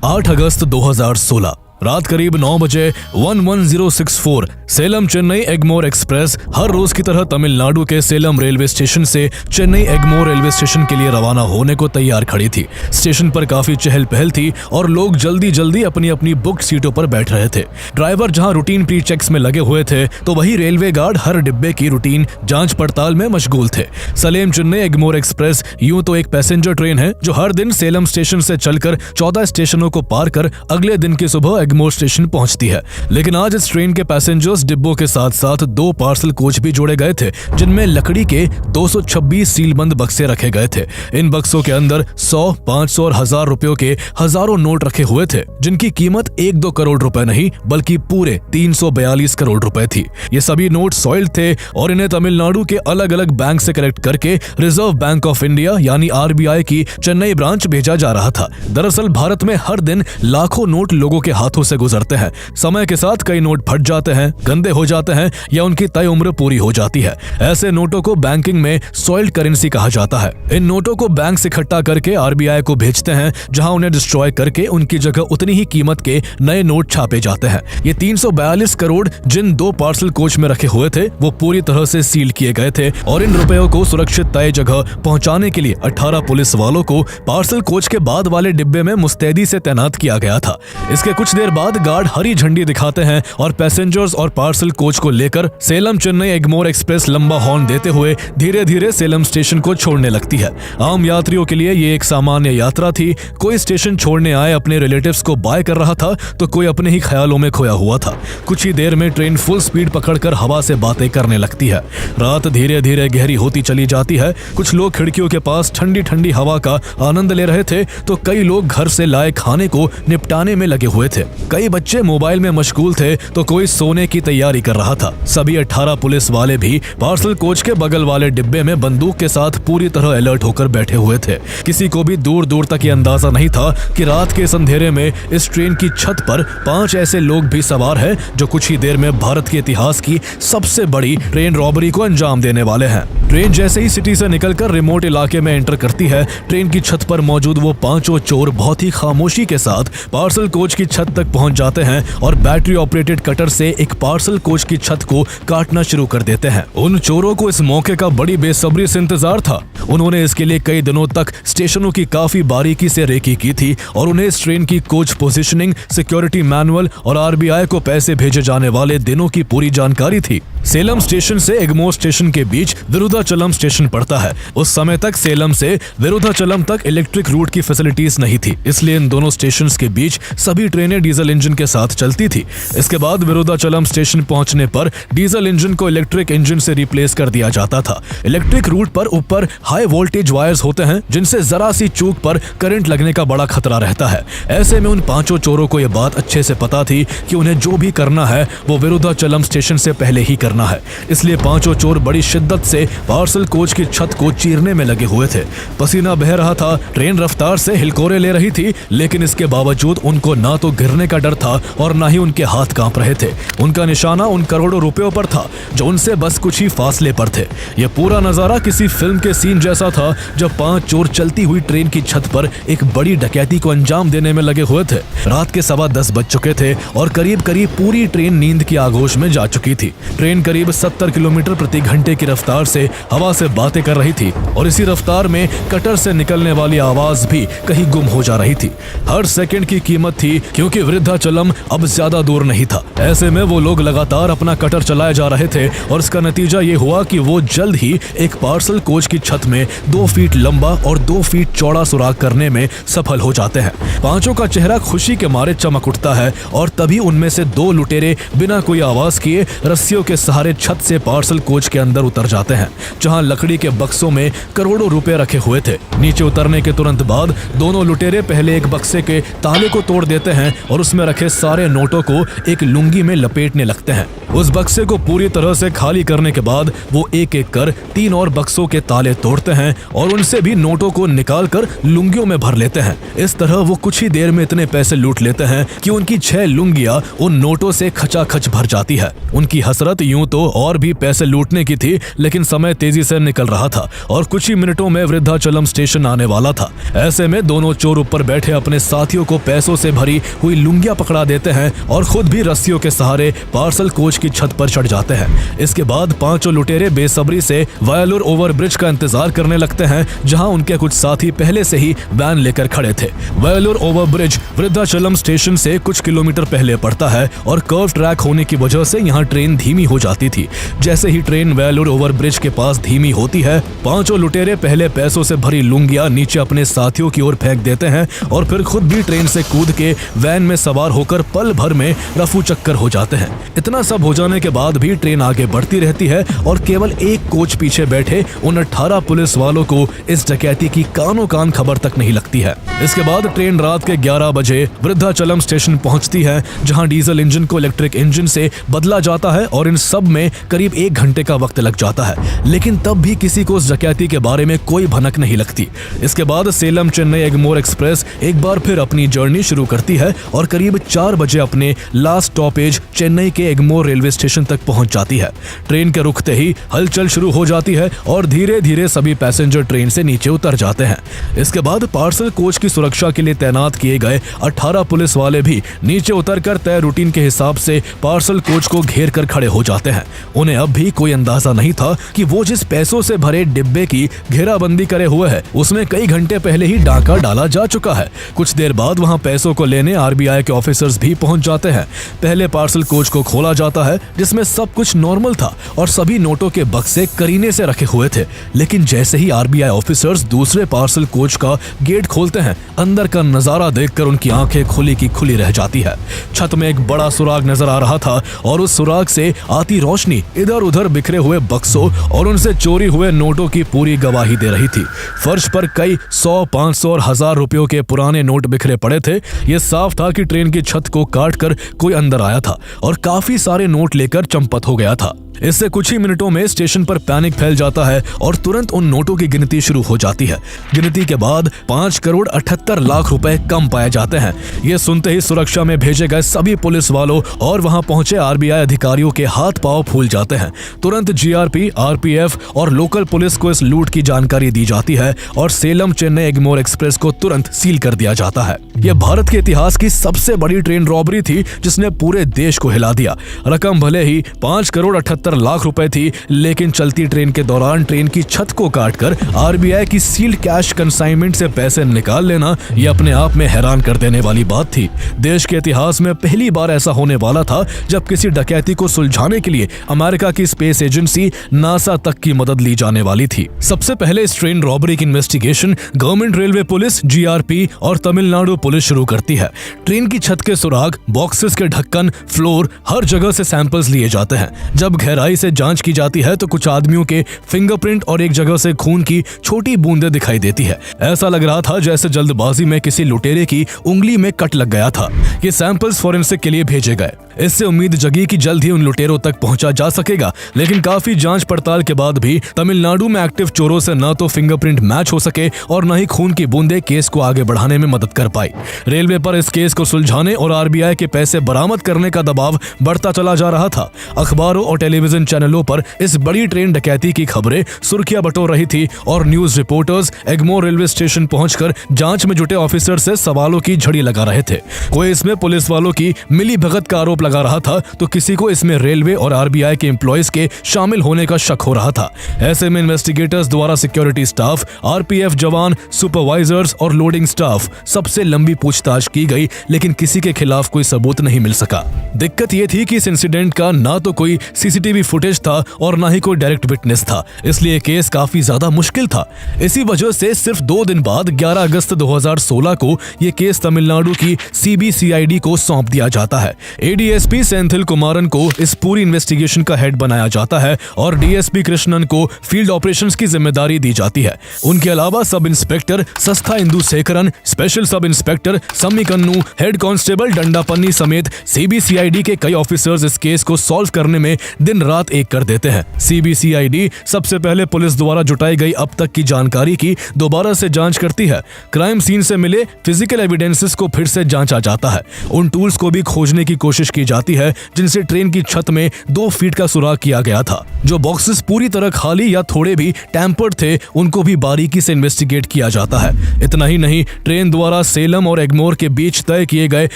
8 अगस्त 2016 रात करीब 9 बजे 11064 सेलम चेन्नई एगमोर एक्सप्रेस हर रोज की तरह तमिलनाडु के सेलम रेलवे स्टेशन से चेन्नई एगमोर रेलवे स्टेशन के लिए रवाना होने को तैयार खड़ी थी। स्टेशन पर काफी चहल पहल थी और लोग जल्दी जल्दी अपनी अपनी बुक सीटों पर बैठ रहे थे। ड्राइवर जहां रूटीन प्री चेक्स में लगे हुए थे तो वही रेलवे गार्ड हर डिब्बे की रूटीन जांच पड़ताल में मशगूल थे। सलेम चेन्नई एगमोर एक्सप्रेस यूं तो एक पैसेंजर ट्रेन है जो हर दिन सेलम स्टेशन से चलकर 14 स्टेशनों को पार कर अगले दिन की सुबह एगमोर स्टेशन पहुंचती है, लेकिन आज इस ट्रेन के पैसेंजर्स डिब्बों के साथ साथ 2 पार्सल कोच भी जोड़े गए थे जिनमें लकड़ी के 226 सीलबंद बक्से रखे गए थे। इन बक्सों के अंदर 100, 500 और 1000 रुपयों के हजारों नोट रखे हुए थे जिनकी कीमत 1-2 करोड़ रुपए नहीं बल्कि पूरे 342 करोड़ रुपए थी। ये सभी नोट सॉइल्ड थे और इन्हें तमिलनाडु के अलग अलग बैंक से कलेक्ट करके रिजर्व बैंक ऑफ इंडिया यानी RBI की चेन्नई ब्रांच भेजा जा रहा था। दरअसल भारत में हर दिन लाखों नोट लोगों के हाथों से गुजरते हैं। समय के साथ कई नोट फट जाते हैं, गंदे हो जाते हैं या उनकी तय उम्र पूरी हो जाती है। ऐसे नोटों को बैंकिंग में सॉइल्ड करेंसी कहा जाता है। इन नोटों को बैंक से इकट्ठा करके RBI को भेजते हैं जहां उन्हें डिस्ट्रॉय करके उनकी जगह उतनी ही कीमत के नए नोट छापे जाते हैं। ये 342 करोड़ जिन 2 पार्सल कोच में रखे हुए थे वो पूरी तरह से सील किए गए थे और इन रुपयों को सुरक्षित तय जगह पहुंचाने के लिए 18 पुलिस वालों को पार्सल कोच के बाद वाले डिब्बे में मुस्तैदी से तैनात किया गया था। इसके कुछ देर बाद गार्ड हरी झंडी दिखाते हैं और पैसेंजर्स और पार्सल कोच को लेकर सेलम चेन्नई एगमोर एक्सप्रेस लंबा हॉर्न देते हुए धीरे धीरे सेलम स्टेशन को छोड़ने लगती है। आम यात्रियों के लिए ये एक सामान्य यात्रा थी। कोई स्टेशन छोड़ने आए अपने रिलेटिव्स को बाय कर रहा था तो कोई अपने ही ख्यालों में खोया हुआ था। कुछ ही देर में ट्रेन फुल स्पीड पकड़कर हवा से बातें करने लगती है। रात धीरे धीरे गहरी होती चली जाती है। कुछ लोग खिड़कियों के पास ठंडी ठंडी हवा का आनंद ले रहे थे तो कई लोग घर से लाए खाने को निपटाने में लगे हुए थे। कई बच्चे मोबाइल में मशगूल थे तो कोई सोने की तैयारी कर रहा था। सभी 18 पुलिस वाले भी पार्सल कोच के बगल वाले डिब्बे में बंदूक के साथ पूरी तरह अलर्ट होकर बैठे हुए थे। किसी को भी दूर दूर तक ये अंदाजा नहीं था कि रात के इस अंधेरे में इस ट्रेन की छत पर 5 ऐसे लोग भी सवार हैं जो कुछ ही देर में भारत के इतिहास की सबसे बड़ी ट्रेन रॉबरी को अंजाम देने वाले हैं। ट्रेन जैसे ही सिटी से निकलकर रिमोट इलाके में एंटर करती है, ट्रेन की छत पर मौजूद वो 5 चोर बहुत ही खामोशी के साथ पार्सल कोच की छत तक पहुंच जाते हैं और बैटरी ऑपरेटेड कटर से एक पार्सल कोच की छत को काटना शुरू कर देते हैं। उन चोरों को इस मौके का बड़ी बेसब्री से इंतजार था। उन्होंने इसके लिए कई दिनों तक स्टेशनों की काफी बारीकी से रेकी की थी और उन्हें इस ट्रेन की कोच पोजीशनिंग, सिक्योरिटी मैनुअल और RBI को पैसे भेजे जाने वाले दिनों की पूरी जानकारी थी। सेलम स्टेशन से एगमोर स्टेशन के बीच विरुधाचलम स्टेशन पड़ता है। उस समय तक सेलम से विरुधाचलम तक इलेक्ट्रिक रूट की फैसिलिटीज नहीं थी, इसलिए इन दोनों स्टेशंस के बीच सभी ट्रेनें डीजल इंजन के साथ चलती थी। इसके बाद विरुधाचलम स्टेशन पहुंचने पर डीजल इंजन को इलेक्ट्रिक इंजन से रिप्लेस कर दिया जाता था। इलेक्ट्रिक रूट पर ऊपर हाई वोल्टेज वायर्स होते हैं जिनसे जरा सी चूक पर करंट लगने का बड़ा खतरा रहता है। ऐसे में उन 5 चोरों को यह बात अच्छे से पता थी कि उन्हें जो भी करना है वो विरुधाचलम स्टेशन से पहले ही करना है। इसलिए 5 चोर बड़ी शिद्दत से पार्सल कोच की छत को चीरने में लगे हुए थे। पसीना बह रहा था, ट्रेन रफ्तार से हिलकोरे ले रही थी, लेकिन इसके बावजूद उनको ना तो गिरने का डर था और ना ही उनके हाथ कांप रहे थे। उनका निशाना उन करोड़ों रुपयों पर था जो उनसे बस कुछ ही फासले पर थे। यह पूरा नजारा किसी फिल्म के सीन जैसा था जब 5 चोर चलती हुई ट्रेन की छत पर एक बड़ी डकैती को अंजाम देने में लगे हुए थे। रात के 10:15 बज चुके थे और करीब करीब पूरी ट्रेन नींद की आगोश में जा चुकी थी। ट्रेन करीब 70 किलोमीटर प्रति घंटे की रफ्तार से हवा से बातें कर रही थी और इसी रफ्तार में कटर से निकलने वाली आवाज भी कहीं गुम हो जा रही थी। हर सेकंड की कीमत थी क्योंकि विरुधाचलम अब ज्यादा दूर नहीं था। ऐसे में वो लोग लगातार अपना कटर चलाए जा रहे थे और इसका नतीजा ये हुआ कि वो जल्द ही एक पार्सल कोच की छत में 2 फीट लंबा और 2 फीट चौड़ा सुराख करने में सफल हो जाते हैं। 5 का चेहरा खुशी के मारे चमक उठता है और तभी उनमें से 2 लुटेरे बिना कोई आवाज किए रस्सियों के सहारे छत से पार्सल कोच के अंदर उतर जाते हैं जहां लकड़ी के बक्सों में करोड़ों रुपए रखे हुए थे। नीचे उतरने के तुरंत बाद दोनों लुटेरे पहले एक बक्से के ताले को तोड़ देते हैं और उसमें रखे सारे नोटों को एक लुंगी में लपेटने लगते हैं। उस बक्से को पूरी तरह से खाली करने के बाद वो एक एक कर 3 और बक्सों के ताले तोड़ते हैं और उनसे भी नोटों को निकालकर लुंगियों में भर लेते हैं। इस तरह वो कुछ ही देर में इतने पैसे लूट लेते हैं कि उनकी 6 लुंगियां उन नोटों से खचाखच भर जाती है। उनकी हसरत यूं तो और भी पैसे लूटने की थी, लेकिन समय तेजी से निकल रहा था और कुछ ही मिनटों में वृद्धाचलम स्टेशन आने वाला था। ऐसे में दोनों चोर ऊपर बैठे अपने साथियों को पैसों से भरी हुई लुंगियां पकड़ा देते हैं और खुद भी रस्सियों के सहारे पार्सल कोच की छत पर चढ़ जाते हैं। इसके बाद पांचों लुटेरे बेसब्री से वायलूर ओवरब्रिज का इंतजार करने लगते हैं, जहां उनके कुछ साथी पहले से ही वैन लेकर खड़े थे। वायलूर ओवरब्रिज वृद्धाचलम स्टेशन से कुछ किलोमीटर पहले पड़ता है और कर्व ट्रैक होने की वजह से यहाँ ट्रेन धीमी हो जाती थी। जैसे ही ट्रेन वायलूर ओवरब्रिज के पास धीमी होती है, पांचों लुटेरे पहले पैसों से भरी लुंगियां नीचे अपने साथियों की ओर फेंक देते हैं और फिर खुद भी ट्रेन से कूद के वैन में सवार होकर पल भर में रफू चक्कर हो जाते हैं। इतना सब हो जाने के बाद भी ट्रेन आगे बढ़ती रहती है और केवल एक कोच पीछे बैठे उन 18 पुलिस वालों को इस डकैती की कानों कान खबर तक नहीं लगती है। इसके बाद ट्रेन रात के 11 बजे वृद्धाचलम स्टेशन पहुंचती है, जहां डीजल इंजन को इलेक्ट्रिक इंजन से बदला जाता है और इन सब में करीब 1 घंटे का वक्त लग जाता है, लेकिन तब भी किसी को उस डकैती के बारे में कोई भनक नहीं लगती। इसके बाद सेलम चेन्नई एग्मोर एक्सप्रेस एक बार फिर अपनी जर्नी शुरू करती है और करीब 4 बजे अपने लास्ट स्टॉपेज चेन्नई के एग्मोर रेलवे स्टेशन तक पहुंच जाती है। ट्रेन के रुकते ही हलचल शुरू हो जाती है और धीरे धीरे सभी पैसेंजर ट्रेन से नीचे उतर जाते हैं। इसके बाद पार्सल कोच की सुरक्षा के लिए तैनात किए गए 18 पुलिस वाले भी नीचे उतरकर तय रूटीन के हिसाब से पार्सल कोच को घेर कर खड़े हो जाते हैं। उन्हें अब भी कोई अंदाजा नहीं था कि वो जिस पैसों से भरे डिब्बे की घेराबंदी करे हुए है, उसमें कई घंटे पहले ही डाका डाला जा चुका है। कुछ देर बाद वहां पैसों को लेने आरबीआई के ऑफिसर्स भी पहुंच जाते हैं। पहले पार्सल कोच को खोला जाता है, जिसमें सब कुछ नॉर्मल था और सभी नोटों के बक्से करीने से रखे हुए थे, लेकिन जैसे ही आरबीआई ऑफिसर्स दूसरे पार्सल कोच का गेट खोलते हैं, अंदर का नजारा देखकर उनकी आंखें खुली की खुली रह जाती है। छत में एक बड़ा सुराग नजर आ रहा था और उस सुराग से आती रोशनी इधर उधर बिखरे हुए बक्सों और उनसे चोरी हुए नोटों की पूरी गवाही दे रही थी। फर्श पर कई 100, 500 और 1000 रुपयों के पुराने नोट बिखरे पड़े थे। ये साफ था कि ट्रेन की छत को काटकर कोई अंदर आया था और काफी सारे नोट लेकर चंपत हो गया था। इससे कुछ ही मिनटों में स्टेशन पर पैनिक फैल जाता है और तुरंत उन नोटों की गिनती शुरू हो जाती है। गिनती के बाद 5 करोड़ 78 लाख रुपए कम पाए जाते हैं। ये सुनते ही सुरक्षा में भेजे गए सभी पुलिस वालों और वहां पहुंचे आरबीआई अधिकारियों के हाथ पांव फूल जाते हैं। तुरंत जीआरपी, आरपीएफ और लोकल पुलिस को इस लूट की जानकारी दी जाती है और सेलम चेन्नई एग्मोर एक्सप्रेस को तुरंत सील कर दिया जाता है। यह भारत के इतिहास की सबसे बड़ी ट्रेन रॉबरी थी, जिसने पूरे देश को हिला दिया। रकम भले ही 5 करोड़ 78 लाख रुपए थी, लेकिन चलती ट्रेन के दौरान ट्रेन की छत को काटकर आरबीआई की सील्ड कैश कंसाइनमेंट से पैसे निकाल लेना, यह अपने आप में हैरान कर देने वाली बात थी। देश के इतिहास में पहली बार ऐसा होने वाला था जब किसी डकैती को सुलझाने के लिए अमेरिका की स्पेस एजेंसी नासा तक की मदद ली जाने वाली थी। सबसे पहले इस ट्रेन रॉबरी की investigation government railway police, GRP और तमिलनाडु पुलिस शुरू करती है। ट्रेन की छत के सुराग, बॉक्सेस के ढक्कन, फ्लोर, हर जगह से सैंपल्स लिए जाते हैं। जब गहराई से जांच की जाती है तो कुछ आदमियों के फिंगरप्रिंट और एक जगह से खून की छोटी बूंदें दिखाई देती है। ऐसा लग रहा था जैसे जल्दबाजी में किसी लुटेरे की उंगली में कट लग गया था। ये सैंपल्स फॉरेंसिक के लिए भेजे गए। इससे उम्मीद जगी कि जल्द ही उन लुटेरों तक पहुंचा जा सकेगा, लेकिन काफी जांच पड़ताल के बाद भी तमिलनाडु में एक्टिव चोरों से न तो फिंगरप्रिंट मैच हो सके और न ही खून की बूंदें केस को आगे बढ़ाने में मदद कर पाई। रेलवे पर इस केस को सुलझाने और आरबीआई के पैसे बरामद करने का दबाव बढ़ता चला जा रहा था। अखबारों और टेलीविजन चैनलों पर इस बड़ी ट्रेन डकैती की खबरें सुर्खियां बटोर रही थी और news reporters Egmore railway station पहुंचकर जांच में जुटे ऑफिसर से सवालों की झड़ी लगा रहे थे। कोई इसमें पुलिस वालों की मिली भगत का आरोप लगा रहा था तो किसी को इसमें रेलवे और आरबीआई के एम्प्लॉइज के शामिल होने का शक हो रहा था। ऐसे में इन्वेस्टिगेटर्स द्वारा सिक्योरिटी स्टाफ, आरपीएफ जवान, सुपरवाइजर्स और लोडिंग स्टाफ सबसे लंबी पूछताछ की गई, लेकिन किसी के खिलाफ कोई सबूत नहीं मिल सका। दिक्कत यह थी कि इस इंसिडेंट का ना तो कोई सीसीटीवी फुटेज था और ना ही कोई डायरेक्ट विटनेस था, इसलिए केस काफी ज्यादा मुश्किल था। इसी वजह से सिर्फ 2 दिन बाद 11 अगस्त 2016 को यह केस तमिलनाडु की सीबीसीआईडी को सौंप दिया जाता है। एडीए डीएसपी सेंथिल कुमारन को इस पूरी इन्वेस्टिगेशन का हेड बनाया जाता है और डीएसपी कृष्णन को फील्ड ऑपरेशंस की जिम्मेदारी दी जाती है। उनके अलावा sub inspector Sastha Indu Shekharan, special sub inspector Sammi Kannu, head constable Dandapani CBCID सीबीसीआईडी के कई ऑफिसर्स इस केस को सॉल्व करने में दिन रात एक कर देते हैं। सीबीसीआईडी सबसे पहले पुलिस द्वारा जुटाई गई अब तक की जानकारी की दोबारा से जांच करती है। क्राइम सीन से मिले फिजिकल एविडेंसेस को फिर से जांचा जाता है। उन टूल्स को भी खोजने की कोशिश की जाती है जिनसे ट्रेन की छत में 2 फीट का सुराग किया गया था। जो बॉक्सेस पूरी तरह खाली या थोड़े भी टैंपर्ड थे उनको भी बारीकी से इन्वेस्टिगेट किया जाता है। इतना ही नहीं, ट्रेन द्वारा सेलम और एग्मोर के बीच तय किए गए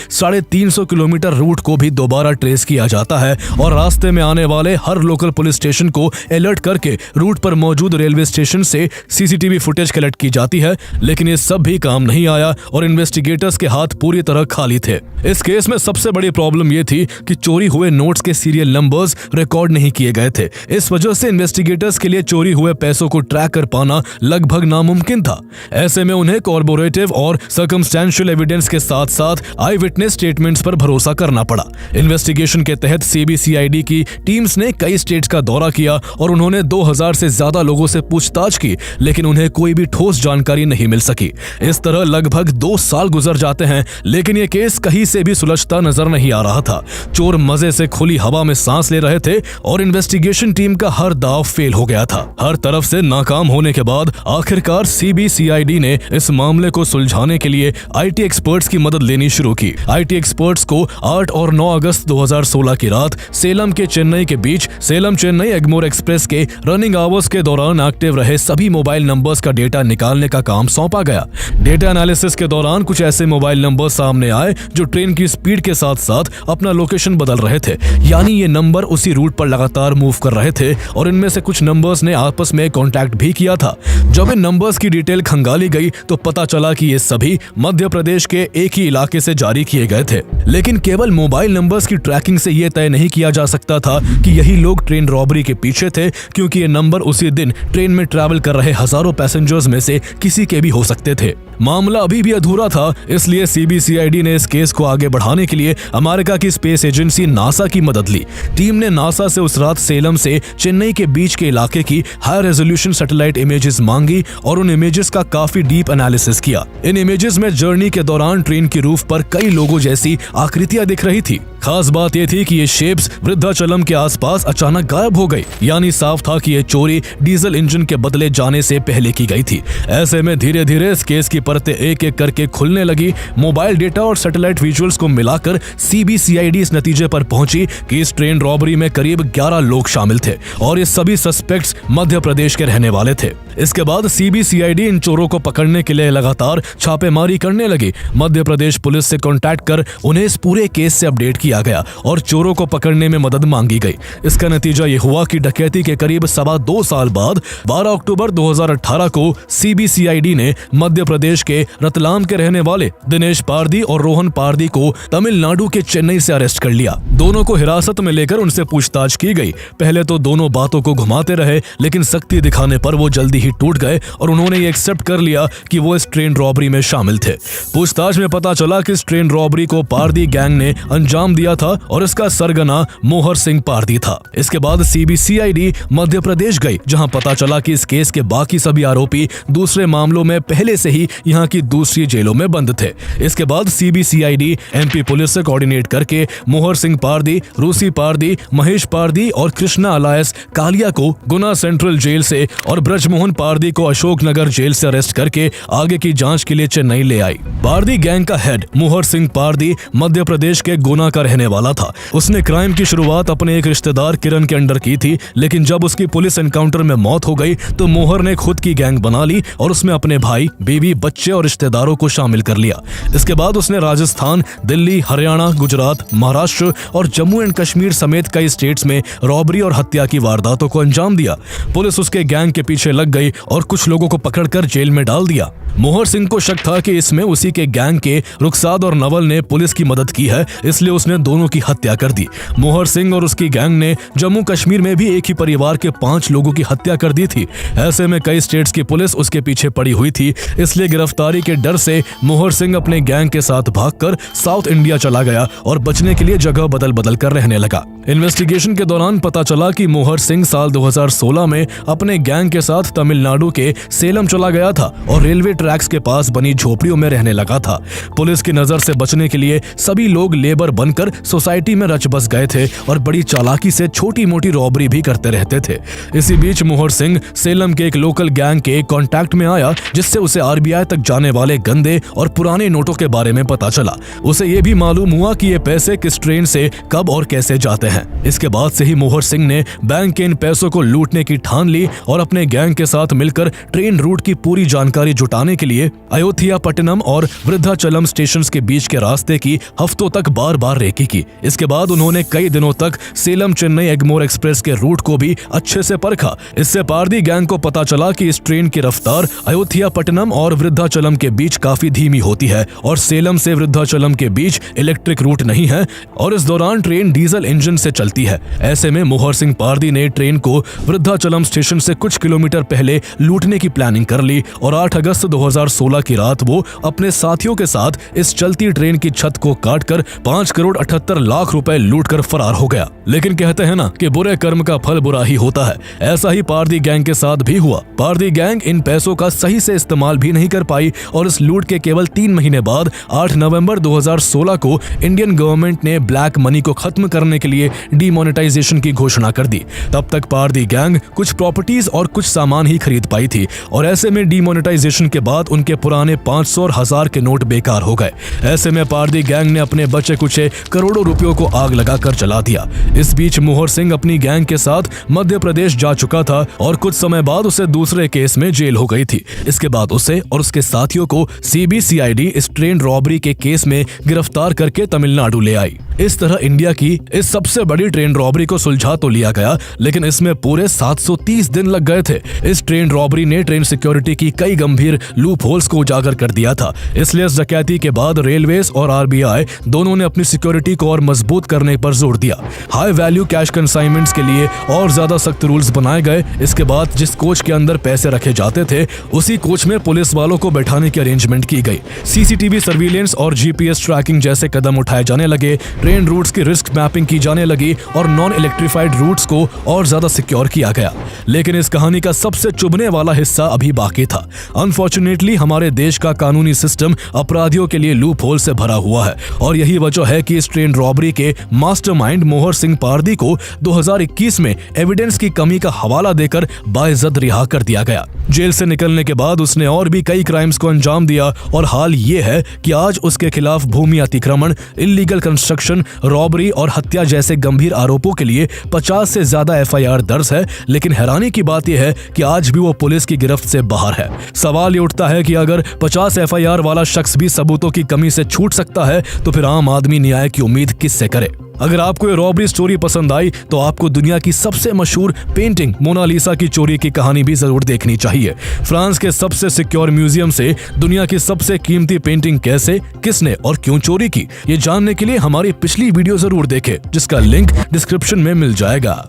350 किलोमीटर रूट को भी दोबारा ट्रेस किया जाता है और रास्ते में आने वाले हर लोकल पुलिस स्टेशन को अलर्ट करके रूट पर मौजूद रेलवे स्टेशन से सीसीटीवी फुटेज कलेक्ट की जाती है। लेकिन ये सब भी काम नहीं आया और इन्वेस्टिगेटर्स के हाथ पूरी तरह खाली थे। इस केस में सबसे बड़ी प्रॉब्लम ये थी कि चोरी हुए नोट्स के सीरियल नंबर्स रिकॉर्ड नहीं किए गए थे। इस वजह से इन्वेस्टिगेटर्स के लिए चोरी हुए पैसों को ट्रैक कर पाना लगभग नामुमकिन था। ऐसे में उन्हें कॉर्पोरेटिव और सर्कमस्टेंशियल एविडेंस के साथ साथ आई विटनेस स्टेटमेंट्स पर भरोसा करना पड़ा। इन्वेस्टिगेशन के तहत सीबीसीआईडी की टीम्स ने कई स्टेट्स का दौरा किया और उन्होंने 2000 से ज्यादा लोगों से पूछताछ की, लेकिन उन्हें कोई भी ठोस जानकारी नहीं मिल सकी। इस तरह लगभग 2 साल गुजर जाते हैं, लेकिन ये केस कहीं से भी सुलझता नजर नहीं आ रहा था। चोर मजे से खुली हवा में सांस ले रहे थे और इन्वेस्टिगेशन टीम का हर दाव फेल हो गया था। हर तरफ से नाकाम होने के बाद आखिरकार सीबीसीआईडी ने इस मामले को सुलझाने के लिए आईटी एक्सपर्ट्स की मदद लेनी शुरू की। आईटी एक्सपर्ट्स को 8 और 9 अगस्त 2016 की रात सेलम के चेन्नई के बीच सेलम चेन्नई एग्मोर एक्सप्रेस के रनिंग आवर्स के दौरान एक्टिव रहे सभी मोबाइल नंबर्स का डेटा निकालने का काम सौंपा गया। डेटा एनालिसिस के दौरान कुछ ऐसे मोबाइल नंबर सामने आए जो ट्रेन की स्पीड के साथ साथ अपना लोकेशन बदल रहे थे, यानी ये नंबर उसी रूट पर लगातार मूव कर रहे थे और इनमें से कुछ नंबर्स ने आपस में कांटेक्ट भी किया था। जब इन नंबर्स की डिटेल खंगाली गई तो पता चला कि ये सभी मध्य प्रदेश के एक ही इलाके से जारी किए गए थे। लेकिन केवल मोबाइल नंबर्स की ट्रैकिंग से यह तय नहीं किया जा सकता था कि यही लोग ट्रेन रॉबरी के पीछे थे, क्योंकि ये नंबर उसी दिन ट्रेन में ट्रैवल कर रहे हजारों पैसेंजर्स में से किसी के भी हो सकते थे। मामला अभी भी अधूरा था, इसलिए सीबीसीआईडी ने इस केस को आगे बढ़ाने के लिए अमेरिका की स्पेस एजेंसी नासा की मदद ली। टीम ने नासा से उस रात सेलम से चेन्नई के बीच के इलाके की हाई रेजोल्यूशन सैटेलाइट इमेजेस मांगी और उन इमेजेस का काफी डीप एनालिसिस किया। इन इमेजेस में जर्नी के दौरान ट्रेन की रूफ पर कई लोगों जैसी आकृतियां दिख रही थी। खास बात यह थी कि ये शेप्स वृद्धाचलम के आसपास अचानक गायब हो गई, यानी साफ था कि ये चोरी डीजल इंजन के बदले जाने से पहले की गई थी। ऐसे में धीरे धीरे इस केस की परतें एक एक करके खुलने लगी। मोबाइल डेटा और सैटेलाइट विजुअल्स को मिलाकर सीबीसीआईडी इस नतीजे पर पहुंची कि इस ट्रेन रॉबरी में करीब 11 लोग शामिल थे और ये सभी सस्पेक्ट्स मध्य प्रदेश के रहने वाले थे। इसके बाद सीबीसीआईडी इन चोरों को पकड़ने के लिए लगातार छापेमारी करने लगी। मध्य प्रदेश पुलिस से कांटेक्ट कर उन्हें इस पूरे केस से अपडेट किया गया और चोरों को पकड़ने में मदद मांगी गई। इसका नतीजा ये हुआ कि डकैती के करीब 2.25 साल बाद 12 अक्टूबर 2018 को सीबीसीआईडी ने मध्य प्रदेश के रतलाम के रहने वाले दिनेश पारदी और रोहन पारदी को तमिलनाडु के चेन्नई से अरेस्ट कर लिया। दोनों को हिरासत में लेकर उनसे पूछताछ की गई। पहले तो दोनों बातों को घुमाते रहे, लेकिन सख्ती दिखाने पर वो जल्दी ही टूट गए और उन्होंने ये एक्सेप्ट कर लिया कि वो इस ट्रेन रॉबरी में शामिल थे। पूछताछ में पता चला कि इस ट्रेन रॉबरी को पारदी गैंग ने अंजाम दिया था और इसका सरगना मोहर सिंह पारदी था। इसके बाद सीबीसीआईडी मध्य प्रदेश गई, जहां पता चला कि इस केस के बाकी सभी आरोपी दूसरे मामलों में पहले से ही यहां की दूसरी जेलों में बंद थे। इसके बाद सीबीसीआईडी एमपी पुलिस से कोऑर्डिनेट करके मोहर सिंह पारदी, रूसी पारदी, महेश पारदी और कृष्णा अलायस कालिया को गुना सेंट्रल जेल से और ब्रजमोहन पारदी को अशोकनगर जेल से अरेस्ट करके आगे की जांच के लिए चेन्नई ले आई। पारदी गैंग का हेड मोहर सिंह पारदी मध्य प्रदेश के गुना का रहने वाला था। उसने क्राइम की शुरुआत अपने एक रिश्तेदार किरण के अंडर की थी, लेकिन जब उसकी पुलिस एनकाउंटर में मौत हो गई तो मोहर ने खुद की गैंग बना ली और उसमें अपने भाई, बीवी, बच्चे और रिश्तेदारों को शामिल कर लिया। इसके बाद उसने राजस्थान, दिल्ली, हरियाणा, गुजरात, महाराष्ट्र और जम्मू एंड कश्मीर समेत कई स्टेट्स में रॉबरी और हत्या की वारदातों को अंजाम दिया। पुलिस उसके गैंग के पीछे लग गई और कुछ लोगों को पकड़कर जेल में डाल दिया। मोहर सिंह को शक था कि इसमें उसी के गैंग के रुखसाद और नवल ने पुलिस की मदद की है, इसलिए उसने ने दोनों की हत्या कर दी। मोहर सिंह और उसकी गैंग ने जम्मू कश्मीर में भी एक ही परिवार के 5 लोगों की हत्या कर दी थी। ऐसे में कई स्टेट्स की पुलिस उसके पीछे पड़ी हुई थी, इसलिए गिरफ्तारी के डर से मोहर सिंह अपने गैंग के साथ भागकर साउथ इंडिया चला गया और बचने के लिए जगह बदल बदल कर रहने लगा। इन्वेस्टिगेशन के दौरान पता चला कि मोहर सिंह साल 2016 में अपने गैंग के साथ तमिलनाडु के सेलम चला गया था और रेलवे ट्रैक्स के पास बनी झोपड़ियों में रहने लगा था। पुलिस की नजर से बचने के लिए सभी लोग लेबर बनकर सोसाइटी में रच बस गए थे और बड़ी चालाकी से छोटी मोटी रॉबरी भी करते रहते थे। इसी बीच मोहर सिंह सेलम के एक लोकल गैंग के कांटेक्ट में आया, जिससे उसे आरबीआई तक जाने वाले गंदे और पुराने नोटों के बारे में पता चला। उसे ये भी मालूम हुआ कि ये पैसे किस ट्रेन से कब और कैसे जाते हैं। इसके बाद से ही मोहर सिंह ने बैंक के इन पैसों को लूटने की ठान ली और अपने गैंग के साथ मिलकर ट्रेन रूट की पूरी जानकारी जुटाने के लिए अयोध्या पट्टनम और वृद्धाचलम स्टेशन के बीच के रास्ते की हफ्तों तक बार बार रेकी की। इसके बाद उन्होंने कई दिनों तक सेलम चेन्नई एग्मोर एक्सप्रेस के रूट को भी अच्छे से परखा। इससे पारदी गैंग को पता चला कि इस ट्रेन की रफ्तार अयोध्या पट्टनम और वृद्धाचलम के बीच काफी धीमी होती है और सेलम से वृद्धाचलम के बीच इलेक्ट्रिक रूट नहीं है और इस दौरान ट्रेन डीजल इंजन से चलती है। ऐसे में मोहर सिंह पारदी ने ट्रेन को वृद्धाचलम स्टेशन से कुछ किलोमीटर पहले लूटने की प्लानिंग कर ली और 8 अगस्त 2016 की रात वो अपने साथियों के साथ इस चलती ट्रेन की छत को काटकर 5 करोड़ 78 लाख रुपए लूटकर फरार हो गया। लेकिन कहते हैं ना कि बुरे कर्म का फल बुरा ही होता है, ऐसा ही पारदी गैंग के साथ भी हुआ। पारदी गैंग इन पैसों का सही से इस्तेमाल भी नहीं कर पाई और इस लूट के केवल 3 महीने बाद 8 नवंबर 2016 को इंडियन गवर्नमेंट ने ब्लैक मनी को खत्म करने के लिए डीमोनेटाइजेशन की घोषणा कर दी। तब तक पारदी गैंग कुछ प्रॉपर्टीज और कुछ सामान ही खरीद पाई थी और ऐसे में डीमोनेटाइजेशन के बाद उनके पुराने 500 और 1000 के नोट बेकार हो गए। ऐसे में पारदी गैंग ने अपने बचे कुचे करोड़ों रुपयों को आग लगाकर जला दिया। इस बीच मोहर सिंह अपनी गैंग के साथ मध्य प्रदेश जा चुका था और कुछ समय बाद उसे दूसरे केस में जेल हो गई थी। इसके बाद उसे और उसके साथियों को सीबीसीआईडी इस ट्रेन रॉबरी के केस में गिरफ्तार करके तमिलनाडु ले आई। इस तरह इंडिया की इस सबसे बड़ी ट्रेन रॉबरी को सुलझा तो लिया गया, लेकिन इसमें पूरे 730 दिन लग गए थे। इस ट्रेन रॉबरी ने ट्रेन सिक्योरिटी की कई गंभीर लूप होल्स को उजागर कर दिया था। इसलिए इस डकैती के बाद रेलवेज और आरबीआई दोनों ने अपनी सिक्योरिटी को और मजबूत करने पर जोर दिया। हाई वैल्यू कैश कंसाइनमेंट्स के लिए और ज्यादा सख्त रूल्स बनाए गए। इसके बाद जिस कोच के अंदर पैसे रखे जाते थे उसी कोच में पुलिस वालों को बैठाने की अरेंजमेंट की गई। सीसीटीवी सर्विलेंस और जीपीएस ट्रैकिंग जैसे कदम उठाए जाने लगे। ट्रेन रूट्स की रिस्क मैपिंग की जाने लगी और नॉन इलेक्ट्रिफाइड रूट्स को और ज्यादा सिक्योर किया गया। लेकिन इस कहानी का सबसे चुभने वाला हिस्सा अभी बाकी था। अनफॉर्चुनेटली हमारे देश का कानूनी सिस्टम अपराधियों के लिए लूप होल से भरा हुआ है और यही वजह है कि इस ट्रेन रॉबरी के मास्टरमाइंड मोहर सिंह पारदी को 2021 में एविडेंस की कमी का हवाला देकर बाइज्जत रिहा कर दिया गया। जेल से निकलने के बाद उसने और भी कई क्राइम्स को अंजाम दिया और हाल ये है कि आज उसके खिलाफ भूमि अतिक्रमण, इल्लीगल कंस्ट्रक्शन, रॉबरी और हत्या जैसे गंभीर आरोपों के लिए 50 से ज्यादा एफआईआर दर्ज है। लेकिन हैरानी की बात यह है कि आज भी वो पुलिस की गिरफ्त से बाहर है। सवाल ये उठता है कि अगर 50 एफआईआर वाला शख्स भी सबूतों की कमी से छूट सकता है तो फिर आम आदमी न्याय की उम्मीद किससे करे। अगर आपको ये रॉबरी स्टोरी पसंद आई तो आपको दुनिया की सबसे मशहूर पेंटिंग मोनालिसा की चोरी की कहानी भी जरूर देखनी चाहिए। फ्रांस के सबसे सिक्योर म्यूजियम से दुनिया की सबसे कीमती पेंटिंग कैसे, किसने और क्यों चोरी की, ये जानने के लिए हमारी पिछली वीडियो जरूर देखें, जिसका लिंक डिस्क्रिप्शन में मिल जाएगा।